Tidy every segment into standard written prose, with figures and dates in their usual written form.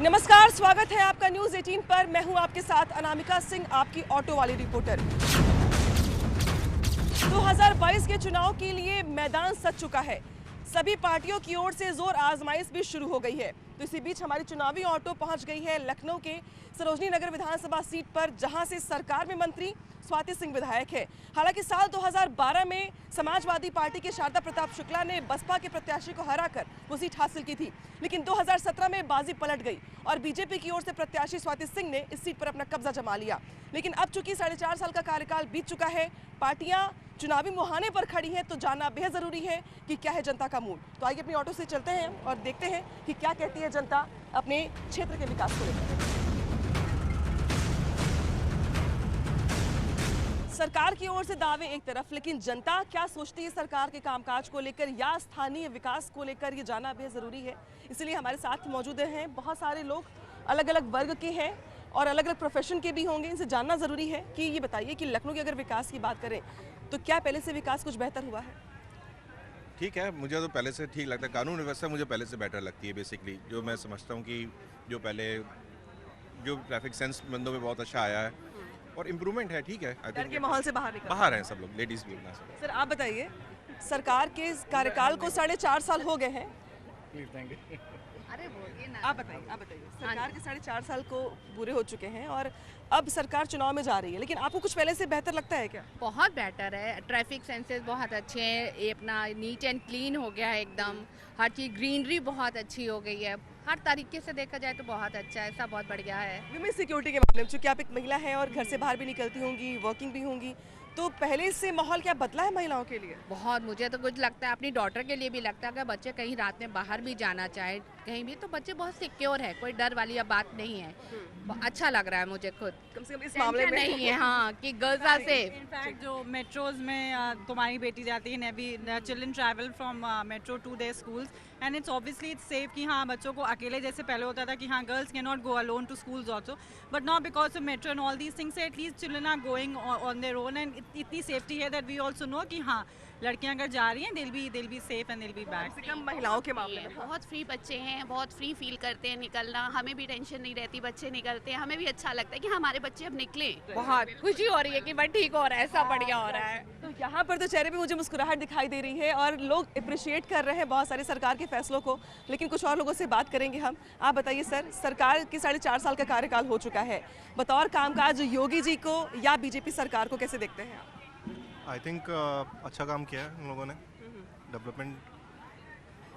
नमस्कार, स्वागत है आपका न्यूज 18 पर। मैं हूं आपके साथ अनामिका सिंह, आपकी ऑटो वाली रिपोर्टर। 2022 के चुनाव के लिए मैदान सज चुका है। सभी पार्टियों की ओर से जोर आजमाइश भी शुरू हो गई है। तो इसी बीच हमारी चुनावी ऑटो पहुंच गई है लखनऊ के सरोजनी नगर विधानसभा सीट पर, जहां से सरकार में मंत्री स्वाति सिंह विधायक है। हालांकि साल 2012 में समाजवादी पार्टी के शारदा प्रताप शुक्ला ने बसपा के प्रत्याशी को हराकर वो सीट हासिल की थी, लेकिन 2017 में बाजी पलट गई और बीजेपी की ओर से प्रत्याशी स्वाति सिंह ने इस सीट पर अपना कब्जा जमा लिया। लेकिन अब चूंकि 4.5 साल का कार्यकाल बीत चुका है, पार्टियां चुनावी मुहाने पर खड़ी हैं, तो जानना बेहद जरूरी है कि क्या है जनता का मूड। तो आइए अपनी ऑटो से चलते हैं और देखते हैं कि क्या कहती है जनता अपने क्षेत्र के विकास को लेकर। सरकार की ओर से दावे एक तरफ, लेकिन जनता क्या सोचती है सरकार के कामकाज को लेकर या स्थानीय विकास को लेकर, ये जानना बेहद जरूरी है। इसलिए हमारे साथ मौजूद हैं बहुत सारे लोग, अलग अलग वर्ग के हैं और अलग अलग प्रोफेशन के भी होंगे। इनसे जानना जरूरी है कि ये बताइए कि लखनऊ के अगर विकास की बात करें तो क्या पहले से विकास कुछ बेहतर हुआ है? ठीक है, मुझे तो पहले से ठीक लगता है। कानून व्यवस्था मुझे पहले से बेटर लगती है। बेसिकली जो मैं समझता हूँ कि जो ट्रैफिक सेंस बंदों में बहुत अच्छा आया है और इम्प्रूवमेंट है। ठीक है, डर के माहौल से बाहर हैं सब लोग, लेडीज भी ना सब। सर आप बताइए, सरकार के कार्यकाल को 4.5 साल हो गए हैं। आप बताइए सरकार के 4.5 साल को पूरे हो चुके हैं और अब सरकार चुनाव में जा रही है, लेकिन आपको कुछ पहले से बेहतर लगता है क्या? बहुत बेटर है। ट्रैफिक सेंसेस बहुत अच्छे हैं, ये अपना नीट एंड क्लीन हो गया है एकदम। हर चीज़, ग्रीनरी बहुत अच्छी हो गई है। हर तरीके से देखा जाए तो बहुत अच्छा है, सब बहुत बढ़िया है। विमेन सिक्योरिटी के मामले में, चूंकि आप एक महिला हैं और घर से बाहर भी निकलती होंगी, वर्किंग भी होंगी, तो पहले से माहौल क्या बदला है महिलाओं के लिए? बहुत, मुझे तो कुछ लगता है, अपनी डॉटर के लिए भी लगता है, अगर बच्चे कहीं रात में बाहर भी जाना चाहे कहीं भी, तो बच्चे बहुत सिक्योर है, कोई डर वाली बात नहीं है। अच्छा लग रहा है मुझे खुद, कम से कम इस मामले में नहीं है। हाँ, कि गर्ल्स आर सेफ। इनफैक्ट जो मेट्रोज में तुम्हारी बेटी जाती है, children travel from metro to their schools and it's obviously it's safe कि हाँ बच्चों को अकेले, जैसे पहले होता था कि हाँ girls can not go alone to schools also, but not because of metro and all these things at least children are going on their own and इतनी सेफ्टी है दैट वी ऑल्सो नो कि हाँ लड़कियां अगर जा रही हैं they'll be safe and they'll be back. कम से कम महिलाओं के मामले में बहुत फ्री बच्चे हैं, बहुत फ्री फील करते हैं निकलना, हमें भी टेंशन नहीं रहती, बच्चे निकलते हैं, हमें भी अच्छा लगता है कि हमारे बच्चे अब निकले। बहुत खुशी हो रही है कि भाई ठीक हो रहा है, सब बढ़िया हो रहा है। तो यहाँ पर तो चेहरे पे मुझे मुस्कुराहट दिखाई दे रही है और लोग अप्रिशिएट कर रहे हैं बहुत सारे सरकार के फैसलों को, लेकिन कुछ और लोगों से बात करेंगे हम। आप बताइए सर, सरकार की 4.5 साल का कार्यकाल हो चुका है, बतौर कामकाज योगी जी को या बीजेपी सरकार को कैसे देखते हैं आप? आई थिंक अच्छा काम किया है उन लोगों ने, डेवलपमेंट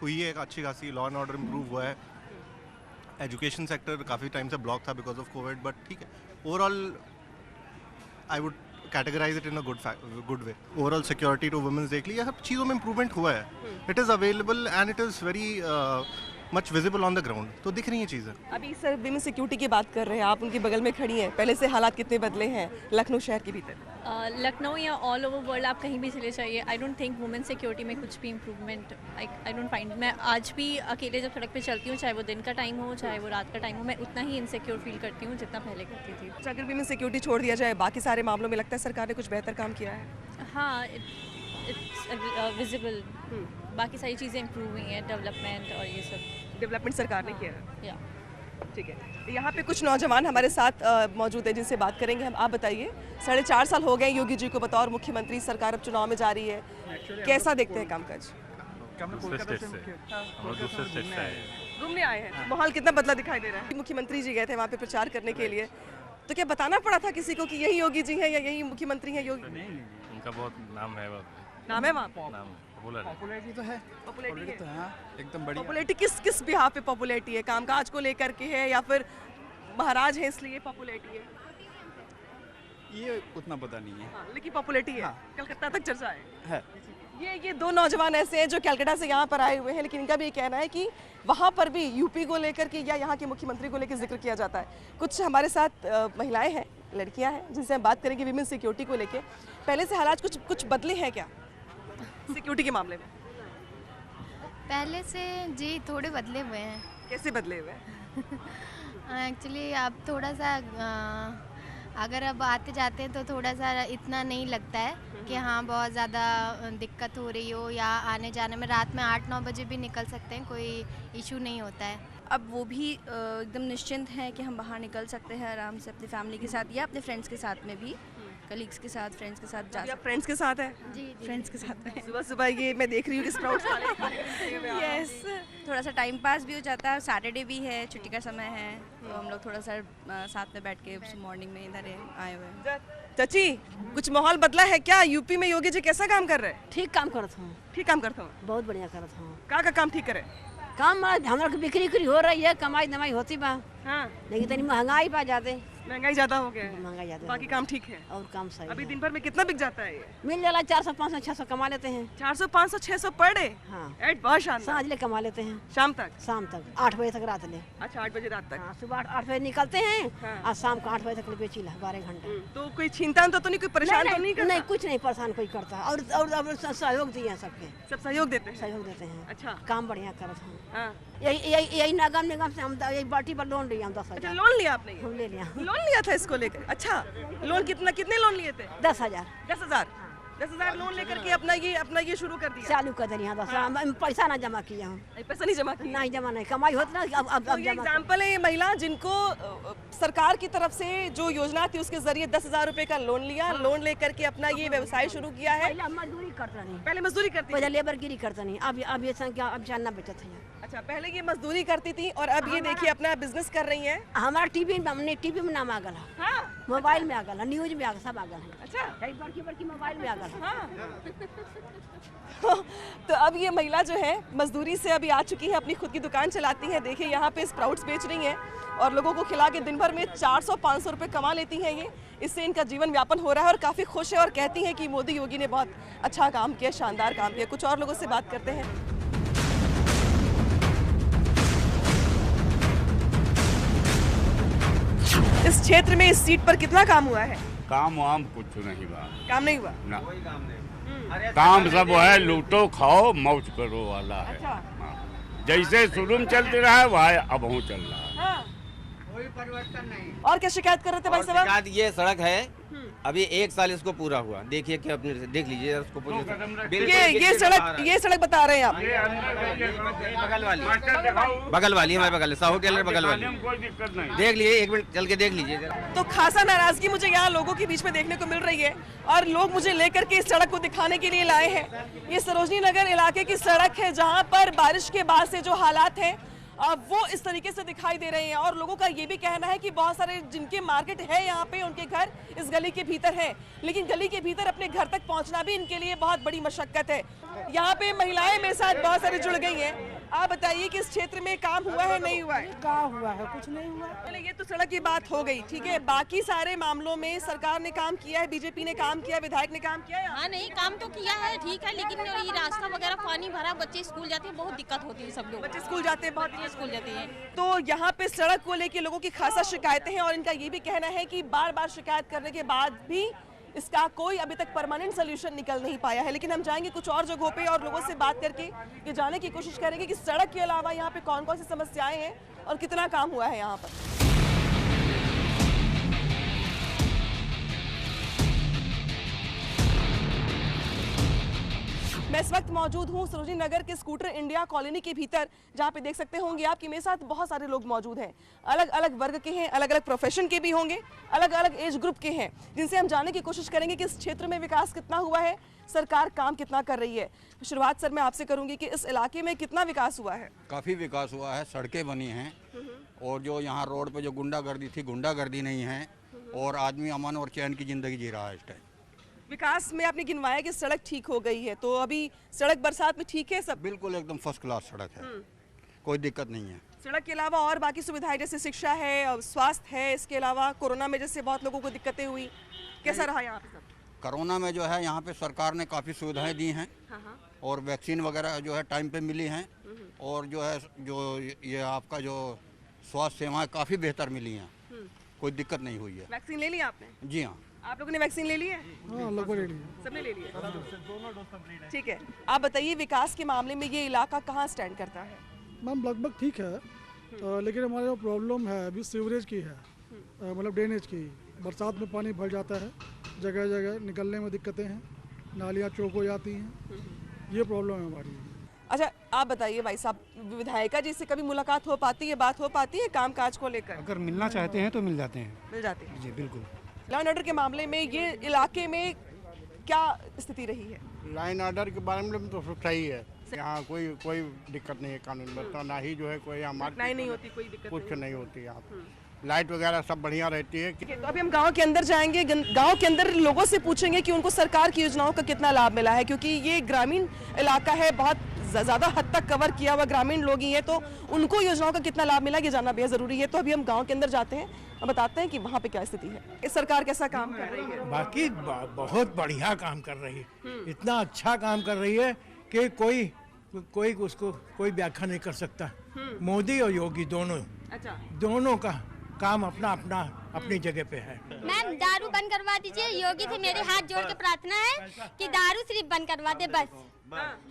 हुई है एक अच्छी खासी, लॉ एंड ऑर्डर इम्प्रूव हुआ है। एजुकेशन सेक्टर काफ़ी टाइम से ब्लॉक था बिकॉज ऑफ कोविड, बट ठीक है, overall I would categorise it in a good way. Overall security to womens देख ली, सब चीज़ों में इम्प्रूवमेंट हुआ है। It is available and it is very much visible on the ground, तो दिख रही हैं चीज़ें। अभी सर विमेन सिक्योरिटी की बात कर रहे हैं, आप उनके बगल में खड़ी हैं, पहले से हालात कितने बदले हैं लखनऊ शहर के भीतर? लखनऊ या ऑल ओवर वर्ल्ड आप कहीं भी चले जाइए, I don't think women security में कुछ भी इम्प्रूवमेंट आई डोंट फाइंड। मैं आज भी अकेले जब सड़क पे चलती हूँ, चाहे वो दिन का टाइम हो चाहे वो रात का टाइम हो, मैं उतना ही इनसिक्योर फील करती हूँ जितना पहले करती थी। अगर विमेन सिक्योरिटी छोड़ दिया जाए, बाकी सारे मामलों में लगता है सरकार ने कुछ बेहतर काम किया है? हाँ, इट्स विजिबल, बाकी सारी चीज़ें इम्प्रूव हुई हैं, डेवलपमेंट और ये सब डेवलपमेंट सरकार ने किया है। या ठीक है, यहाँ पे कुछ नौजवान हमारे साथ मौजूद है जिनसे बात करेंगे हम। आप बताइए, 4.5 साल हो गए योगी जी को बतौर मुख्यमंत्री, सरकार अब चुनाव में जा रही है, कैसा देखते हैं कामकाज? घूमने आए हैं, माहौल कितना बदला दिखाई दे रहा है? मुख्यमंत्री जी गए थे वहाँ पे प्रचार करने के लिए, तो क्या बताना पड़ा था किसी को कि यही योगी जी हैं या यही मुख्यमंत्री हैं? योगी उनका बहुत नाम है वहाँ पे? पॉपुलैरिटी तो है, पॉपुलैरिटी तो हाँ, एकदम बढ़िया। पॉपुलैरिटी किस बिहार पे पॉपुलैरिटी है? कामकाज को लेकर के है या फिर महाराज है इसलिए पॉपुलैरिटी है? ये उतना पता नहीं है। हाँ, लेकिन पॉपुलैरिटी है। हाँ। कलकत्ता तक चर्चा है। ये दो नौजवान ऐसे हैं जो कलकत्ता से यहाँ पर आए हुए हैं, लेकिन इनका भी ये कहना है कि वहाँ पर भी यूपी को लेकर के या यहाँ के मुख्यमंत्री को लेकर जिक्र किया जाता है। कुछ हमारे साथ महिलाएं हैं, लड़कियाँ हैं, जिनसे हम बात करेंगे विमेन सिक्योरिटी को लेकर। पहले से हालात कुछ बदले हैं क्या सिक्योरिटी के मामले में? पहले से जी थोड़े बदले हुए हैं। कैसे बदले हुए हैं? एक्चुअली अब थोड़ा सा अगर अब आते जाते हैं तो थोड़ा सा इतना नहीं लगता है कि हाँ बहुत ज़्यादा दिक्कत हो रही हो, या आने जाने में रात में 8-9 बजे भी निकल सकते हैं, कोई इशू नहीं होता है। अब वो भी एकदम निश्चिंत हैं कि हम बाहर निकल सकते हैं आराम से अपनी फैमिली के साथ या अपने फ्रेंड्स के साथ में भी, कलीग्स के साथ, फ्रेंड्स के साथ जा सकते फ्रेंड्स के साथ है? जी, फ्रेंड्स के साथ में। सुबह सुबह ये मैं देख रही हूँ कि स्प्राउट्स यस, थोड़ा सा टाइम पास भी हो जाता है। सैटरडे भी है, छुट्टी का समय है, तो हम लोग थोड़ा सा साथ में बैठ के मॉर्निंग में इधर आए हुए हैं। चाची, कुछ माहौल बदला है क्या? यूपी में योगी जी कैसा काम कर रहे हैं? ठीक काम करत हूँ। ठीक काम करता हूँ? बहुत बढ़िया करत हूँ। का काम ठीक करे? काम हमारा बिक्री उक्री हो रही है, कमाई दमाई होती बा। हाँ। लेकिन तनी महंगाई पा जाते, महंगाई ज्यादा हो गया है। महंगाई ज्यादा, बाकी काम ठीक है और काम सही अभी है। दिन भर में कितना बिक जाता है? ये मिल जाला 400 500 600 कमा लेते हैं। 400 500 600 पर डे? हाँ, बहुत शानदार। सांझ ले कमा लेते हैं, शाम तक? शाम तक 8 बजे तक रात ले। अच्छा, 8 बजे रात तक? हाँ, सुबह 8 बजे निकलते हैं हाँ। और शाम को 8 बजे तक बेची ला 12 घंटे। तो कोई चिंता तो नहीं, कोई परेशान तो नहीं करता? नहीं, कुछ नहीं परेशान कोई करता, और सहयोग दिए हैं सबके, सब सहयोग देते हैं? सहयोग देते हैं। अच्छा, काम बढ़िया करत हूँ। हाँ। यही नगम निगम से हम यही बाल्टी पर लोन लिया हम 10,000। अच्छा, लोन लिया आपने? हम ले लिया, लोन लिया था इसको लेकर? अच्छा, लोन कितने लोन लिए थे? 10,000। 10,000 लोन लेकर के अपना ये शुरू कर दिया? चालू कर दिया 10,000। पैसा ना जमा किया हम, पैसा नहीं जमा किया? नहीं जमा नहीं, कमाई होती ना अब तो ये एग्जाम्पल है ये महिला जिनको सरकार की तरफ से जो योजना थी उसके जरिए 10,000 रुपए का लोन लिया, लोन लेकर के अपना ये व्यवसाय शुरू किया है। मजदूरी करता नहीं, पहले मजदूरी करती पहले लेबर गिरी करता नहीं, अब ये संख्या अब जानना बचत है। अच्छा, पहले ये मजदूरी करती थी और अब ये देखिए अपना बिजनेस कर रही हैं। हमारा टीवी में नाम आ गया, हाँ, मोबाइल में आ गया, न्यूज में आ गया, सब आ गया। अच्छा, बड़की मोबाइल में आ गया। हाँ। तो अब ये महिला जो है मजदूरी से अभी आ चुकी है, अपनी खुद की दुकान चलाती है। देखिए यहाँ पे स्प्राउट्स बेच रही हैं और लोगों को खिला के दिन भर में 400-500 रुपए कमा लेती हैं ये। इससे इनका जीवन व्यापन हो रहा है और काफ़ी खुश है और कहती हैं कि मोदी योगी ने बहुत अच्छा काम किया, शानदार काम किया। कुछ और लोगों से बात करते हैं। इस क्षेत्र में इस सीट पर कितना काम हुआ है? काम वाम कुछ नहीं हुआ। काम नहीं हुआ ना, काम सब है लूटो खाओ मौज करो वाला है। अच्छा। हाँ। जैसे शुरू में चलते रहा है वह अब हूँ चल रहा है। हाँ। कोई परिवर्तन नहीं। और क्या शिकायत कर रहे थे भाई साहब? शिकायत ये सड़क है, अभी 1 साल इसको पूरा हुआ, देखिए कि अपने देख लीजिए उसको। ये सड़क बता रहे हैं आप? बगल वाली हमारे बगल साहू टेलर बगल वाली, देख लीजिए, 1 मिनट चल के देख लीजिए। तो खासा नाराजगी मुझे यहाँ लोगों के बीच में देखने को मिल रही है और लोग मुझे लेकर के इस सड़क को दिखाने के लिए लाए हैं। ये सरोजनी नगर इलाके की सड़क है जहाँ पर बारिश के बाद से जो हालात हैं वो इस तरीके से दिखाई दे रहे हैं और लोगों का ये भी कहना है कि बहुत सारे जिनके मार्केट है यहाँ पे उनके घर इस गली के भीतर है, लेकिन गली के भीतर अपने घर तक पहुँचना भी इनके लिए बहुत बड़ी मशक्कत है। यहाँ पे महिलाएं मेरे साथ बहुत सारी जुड़ गई हैं। आप बताइए कि इस क्षेत्र में काम हुआ है नहीं हुआ है? क्या हुआ है? कुछ नहीं हुआ। चलिए, ये तो सड़क की बात हो गई, ठीक है। बाकी सारे मामलों में सरकार ने काम किया है, बीजेपी ने काम किया, विधायक ने काम किया है। हाँ, नहीं काम तो किया है, ठीक है, लेकिन ये रास्ता वगैरह पानी भरा, बच्चे स्कूल जाते हैं, बहुत दिक्कत होती है। सब लोग बच्चे स्कूल जाते हैं, बहुत स्कूल जाते हैं। तो यहाँ पे सड़क को लेके लोगों की खासा शिकायतें हैं और इनका ये भी कहना है कि बार बार शिकायत करने के बाद भी इसका कोई अभी तक परमानेंट सोल्यूशन निकल नहीं पाया है। लेकिन हम जाएंगे कुछ और जगहों पे और लोगों से बात करके ये जानने की कोशिश करेंगे कि सड़क के अलावा यहाँ पे कौन कौन सी समस्याएं हैं और कितना काम हुआ है यहाँ पर। मैं इस वक्त मौजूद हूँ सरोजनी नगर के स्कूटर इंडिया कॉलोनी के भीतर, जहाँ पे देख सकते होंगे आप कि मेरे साथ बहुत सारे लोग मौजूद हैं। अलग अलग वर्ग के हैं, अलग अलग प्रोफेशन के भी होंगे, अलग अलग एज ग्रुप के हैं, जिनसे हम जानने की कोशिश करेंगे कि इस क्षेत्र में विकास कितना हुआ है, सरकार काम कितना कर रही है। शुरुआत सर मैं आपसे करूँगी कि इस इलाके में कितना विकास हुआ है? काफ़ी विकास हुआ है, सड़कें बनी हैं और जो यहाँ रोड पर जो गुंडागर्दी थी, गुंडागर्दी नहीं है और आदमी अमन और चैन की ज़िंदगी जी रहा है इस टाइम। विकास में आपने गिनवाया कि सड़क ठीक हो गई है, तो अभी सड़क बरसात में ठीक है सब? बिल्कुल एकदम फर्स्ट क्लास सड़क है, कोई दिक्कत नहीं है। सड़क के अलावा और बाकी सुविधाएं जैसे शिक्षा है, स्वास्थ्य है, इसके अलावा कोरोना में जैसे बहुत लोगों को दिक्कतें हुई, कैसा रहा यहाँ पे सब? कोरोना में जो है यहाँ पे सरकार ने काफ़ी सुविधाएं दी हैं और वैक्सीन वगैरह जो है टाइम पे मिली हैं और जो है जो ये आपका जो स्वास्थ्य सेवाएं काफ़ी बेहतर मिली हैं, कोई दिक्कत नहीं हुई है। वैक्सीन ले लिया आपने? जी हाँ। आप लोगों ने वैक्सीन ले ली है? हाँ, लगभग ले लिया। सबने ले लिया? ठीक है, आप बताइए विकास के मामले में ये इलाका कहाँ स्टैंड करता है? मैम लगभग ठीक है, लेकिन हमारे जो प्रॉब्लम है अभी सीवरेज की है, मतलब ड्रेनेज की। बरसात में पानी भर जाता है, जगह जगह निकलने में दिक्कतें हैं, नालियाँ चौक हो जाती हैं, ये प्रॉब्लम है हमारी। अच्छा आप बताइए भाई साहब, विधायिका जी से कभी मुलाकात हो पाती है, बात हो पाती है काम काज को लेकर? अगर मिलना चाहते हैं तो मिल जाते हैं। मिल जाती है जी बिल्कुल। लॉ एंड ऑर्डर के मामले में ये इलाके में क्या स्थिति रही है? लाइन ऑर्डर के बारे में तो सही है, यहाँ कोई दिक्कत नहीं है कानून व्यवस्था, ना ही जो है कोई हमारी नहीं होती, कोई दिक्कत कुछ नहीं होती यहाँ। लाइट वगैरह सब बढ़िया रहती है। तो अभी हम गांव के अंदर जाएंगे, गांव के अंदर लोगों से पूछेंगे कि उनको सरकार की योजनाओं का कितना लाभ मिला है, क्योंकि ये ग्रामीण इलाका है, बहुत ज़्यादा हद तक कवर किया हुआ ग्रामीण लोग ही हैं, तो उनको योजनाओं का कितना लाभ मिला ये जानना बेहद ज़रूरी है। तो अभी हम गाँव के अंदर जाते हैं और बताते हैं कि वहाँ पे क्या स्थिति है, सरकार कैसा काम कर रही है। बाकी बहुत बढ़िया काम कर रही है, इतना अच्छा काम कर रही है कि कोई उसको कोई व्याख्या नहीं कर सकता। मोदी और योगी दोनों का काम अपनी जगह पे है। मैम दारू बंद करवा दीजिए, योगी से मेरे हाथ जोड़ के प्रार्थना है कि दारू सिर्फ बंद करवा दे बस।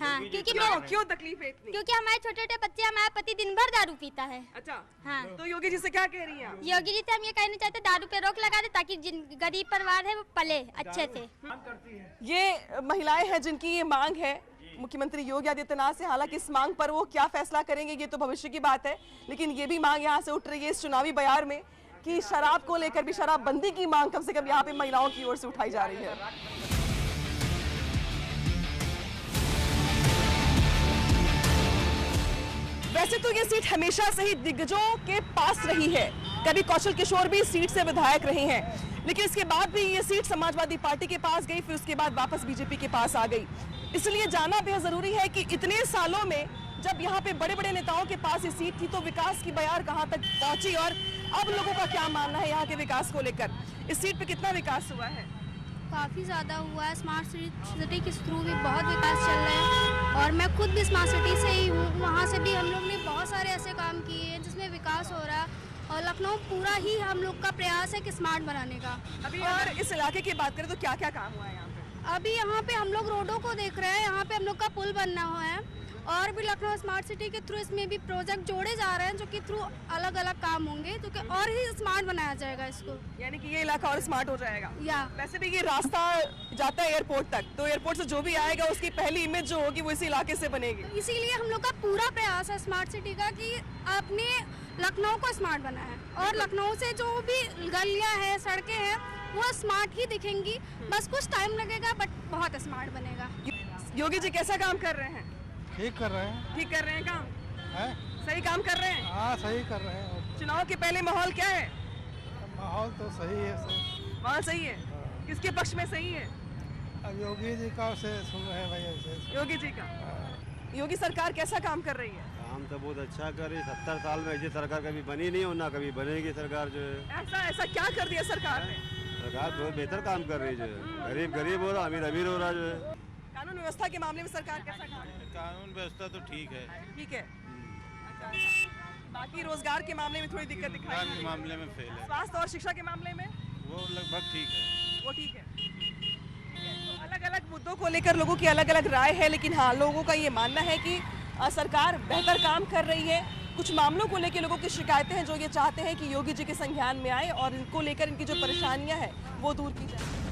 हाँ, क्योंकि क्यों तकलीफ है इतनी? क्योंकि हमारे छोटे छोटे बच्चे, हमारा पति दिन भर दारू पीता है। अच्छा हाँ, तो योगी जी से क्या कह रही हैं? योगी जी से हम ये कहना चाहते हैं दारू पे रोक लगा दे ताकि जिन गरीब परिवार है वो पले अच्छे से। ये महिलाएं हैं जिनकी ये मांग है मुख्यमंत्री योगी आदित्यनाथ से। हालांकि इस मांग पर वो क्या फैसला करेंगे ये तो भविष्य की बात है, लेकिन ये भी मांग यहाँ से उठ रही है इस चुनावी बयार में कि शराब को लेकर भी, शराबबंदी की मांग कम से कम यहाँ पे महिलाओं की ओर से उठाई जा रही है। वैसे तो ये सीट हमेशा से ही दिग्गजों के पास रही है, कभी कौशल किशोर भी इस सीट से विधायक रहे हैं, लेकिन इसके बाद भी ये सीट समाजवादी पार्टी के पास गई, फिर उसके बाद वापस बीजेपी के पास आ गई। इसलिए जानना बेहद जरूरी है कि इतने सालों में जब यहाँ पे बड़े बड़े नेताओं के पास ये सीट थी तो विकास की बयार कहाँ तक पहुंची और अब लोगों का क्या मानना है यहाँ के विकास को लेकर। इस सीट पे कितना विकास हुआ है? काफ़ी ज़्यादा हुआ है। स्मार्ट सिटी के थ्रू भी बहुत विकास चल रहा है और मैं खुद भी स्मार्ट सिटी से ही हूँ। वहाँ से भी हम लोग ने बहुत सारे ऐसे काम किए हैं जिसमें विकास हो रहा है और लखनऊ पूरा ही हम लोग का प्रयास है कि स्मार्ट बनाने का। अभी और इस इलाके की बात करें तो क्या क्या काम हुआ है यहाँ पे? अभी यहाँ पे हम लोग रोडों को देख रहे हैं, यहाँ पे हम लोग का पुल बनना हुआ है और भी लखनऊ स्मार्ट सिटी के थ्रू इसमें भी प्रोजेक्ट जोड़े जा रहे हैं जो कि थ्रू अलग अलग काम होंगे तो कि और ही स्मार्ट बनाया जाएगा इसको, यानी कि ये इलाका और स्मार्ट हो जाएगा। या वैसे भी ये रास्ता जाता है एयरपोर्ट तक, तो एयरपोर्ट से जो भी आएगा उसकी पहली इमेज जो होगी वो इसी इलाके से बनेगी। इसीलिए हम लोग का पूरा प्रयास है स्मार्ट सिटी का कि अपने लखनऊ को स्मार्ट बनाए और लखनऊ से जो भी गलियाँ हैं, सड़कें हैं वो स्मार्ट ही दिखेंगी। बस कुछ टाइम लगेगा बट बहुत स्मार्ट बनेगा। योगी जी कैसा काम कर रहे हैं? ठीक कर रहे हैं। ठीक कर रहे हैं काम है? सही काम कर रहे हैं? हाँ सही कर रहे हैं। चुनाव के पहले माहौल क्या है? माहौल तो सही है। माहौल सही है? किसके पक्ष में सही है? अब योगी जी का से सुन रहे हैं भाई। योगी जी का। योगी सरकार कैसा काम कर रही है? काम तो बहुत अच्छा कर रही है। 70 साल में ऐसी सरकार कभी बनी नहीं और ना कभी बनेगी सरकार जो है। ऐसा क्या कर दिया सरकार ने? सरकार बहुत बेहतर काम कर रही है जो है। गरीब गरीब हो रहा, अमीर अमीर हो रहा जो है। कानून व्यवस्था के मामले में सरकार कैसा काम है? कानून व्यवस्था तो ठीक है। ठीक है। बाकी रोजगार के मामले में थोड़ी दिक्कत दिखाई रोजगार के मामले में फेल है। स्वास्थ्य और शिक्षा के मामले में वो लगभग ठीक है। वो ठीक है। तो अलग अलग मुद्दों को लेकर लोगों की अलग अलग राय है, लेकिन हाँ लोगों का ये मानना है कि सरकार बेहतर काम कर रही है। कुछ मामलों को लेकर लोगों की शिकायतें हैं जो ये चाहते हैं कि योगी जी के संज्ञान में आए और इनको लेकर इनकी जो परेशानियां हैं वो दूर की जाए।